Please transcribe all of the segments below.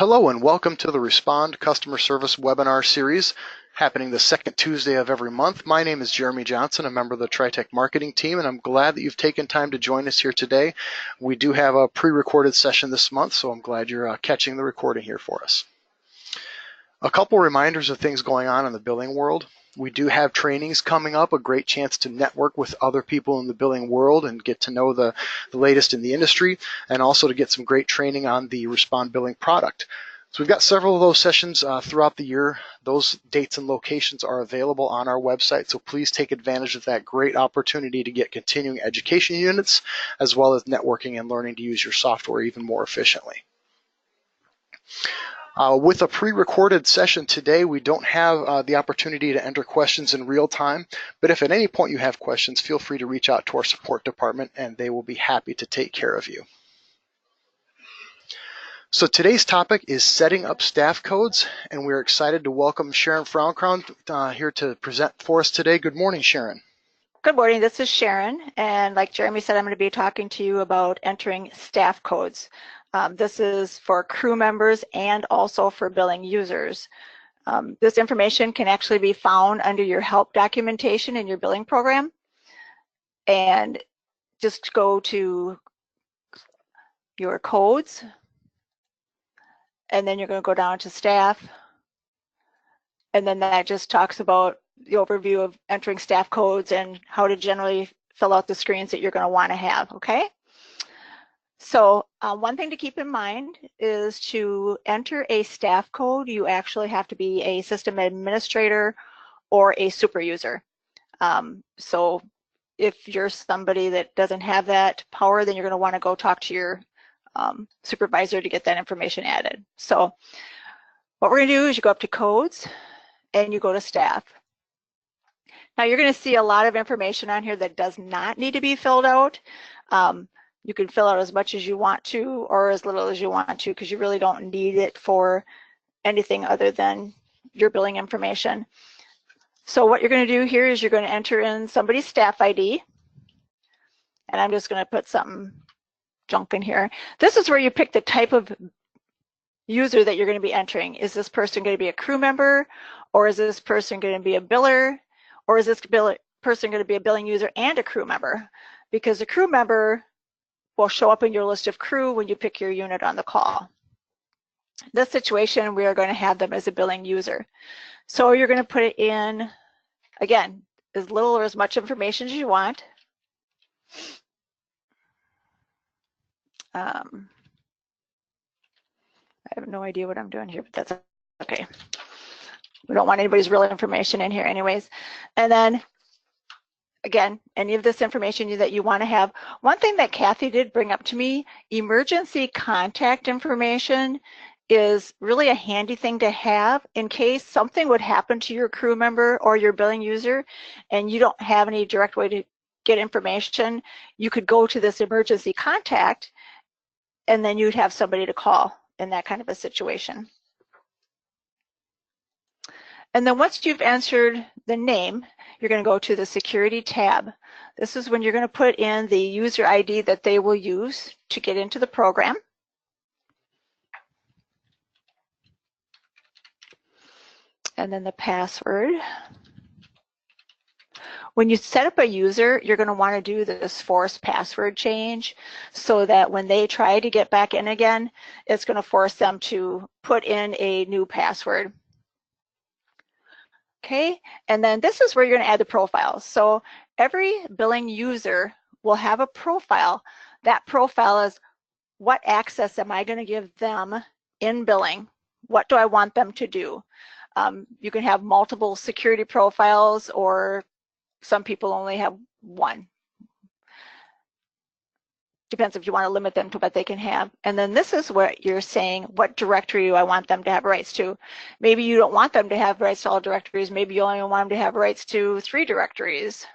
Hello and welcome to the Respond Customer Service webinar series happening the second Tuesday of every month. My name is Jeremy Johnson, a member of the TriTech marketing team, and I'm glad that you've taken time to join us here today. We do have a pre-recorded session this month, so I'm glad you're catching the recording here for us. A couple reminders of things going on in the billing world. We do have trainings coming up, a great chance to network with other people in the billing world and get to know the latest in the industry, and also to get some great training on the Respond billing product. So we've got several of those sessions throughout the year. Those dates and locations are available on our website, so please take advantage of that great opportunity to get continuing education units, as well as networking and learning to use your software even more efficiently. With a pre-recorded session today, we don't have the opportunity to enter questions in real time, but if at any point you have questions, feel free to reach out to our support department and they will be happy to take care of you. So today's topic is setting up staff codes, and we're excited to welcome Sharon Frauenkron here to present for us today. Good morning, Sharon. Good morning, this is Sharon, and like Jeremy said, I'm going to be talking to you about entering staff codes. This is for crew members and also for billing users. This information can actually be found under your help documentation in your billing program. And just go to your codes, and then you're going to go down to staff. And then that just talks about the overview of entering staff codes and how to generally fill out the screens that you're going to want to have, okay? So one thing to keep in mind is to enter a staff code, you actually have to be a system administrator or a super user. So if you're somebody that doesn't have that power, then you're going to want to go talk to your supervisor to get that information added. So what we're going to do is you go up to codes and you go to staff. Now you're going to see a lot of information on here that does not need to be filled out. You can fill out as much as you want to or as little as you want to, because you really don't need it for anything other than your billing information. So what you're going to do here is you're going to enter in somebody's staff ID, and I'm just going to put something junk in here. This is where you pick the type of user that you're going to be entering. Is this person going to be a crew member, or is this person going to be a biller, or is this person going to be a billing user and a crew member? Because a crew member will show up in your list of crew when you pick your unit on the call. This situation, we are going to have them as a billing user. So you're going to put it in, again, as little or as much information as you want. I have no idea what I'm doing here, but that's okay. We don't want anybody's real information in here anyways. And then, again, any of this information that you want to have. One thing that Kathy did bring up to me, emergency contact information is really a handy thing to have in case something would happen to your crew member or your billing user and you don't have any direct way to get information. You could go to this emergency contact and then you'd have somebody to call in that kind of a situation. And then once you've answered the name, you're going to go to the security tab. This is when you're going to put in the user ID that they will use to get into the program. And then the password. When you set up a user, you're going to want to do this forced password change so that when they try to get back in again, it's going to force them to put in a new password. Okay, and then this is where you're going to add the profiles. So every billing user will have a profile. That profile is what access am I going to give them in billing? What do I want them to do? You can have multiple security profiles, or some people only have one. Depends if you want to limit them to what they can have. And then this is where you're saying, what directory do I want them to have rights to? Maybe you don't want them to have rights to all directories. Maybe you only want them to have rights to 3 directories.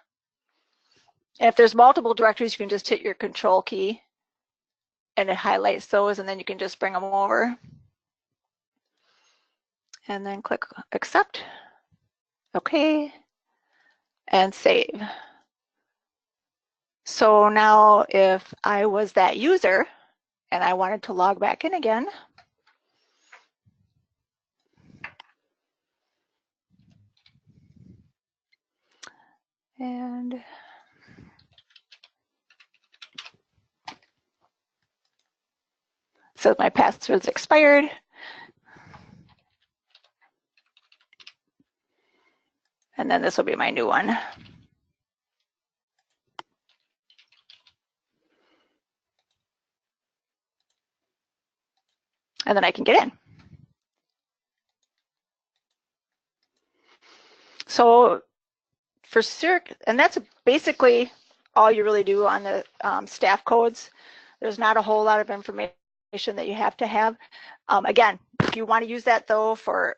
And if there's multiple directories, you can just hit your control key and it highlights those, and then you can just bring them over. And then click accept. Okay. And save. So now if I was that user and I wanted to log back in again, And so my password's expired. And then this will be my new one. And then I can get in. So for CIRC, and that's basically all you really do on the staff codes. There's not a whole lot of information that you have to have. Again, if you want to use that though for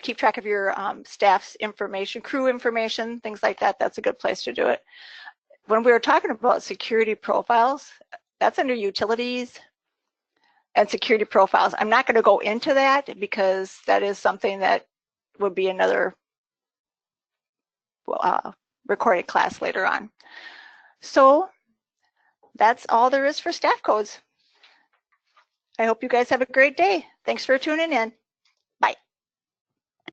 keep track of your staff's information, crew information, things like that, that's a good place to do it. When we were talking about security profiles, that's under utilities and security profiles. I'm not going to go into that because that is something that would be another recorded class later on. So that's all there is for staff codes. I hope you guys have a great day. Thanks for tuning in.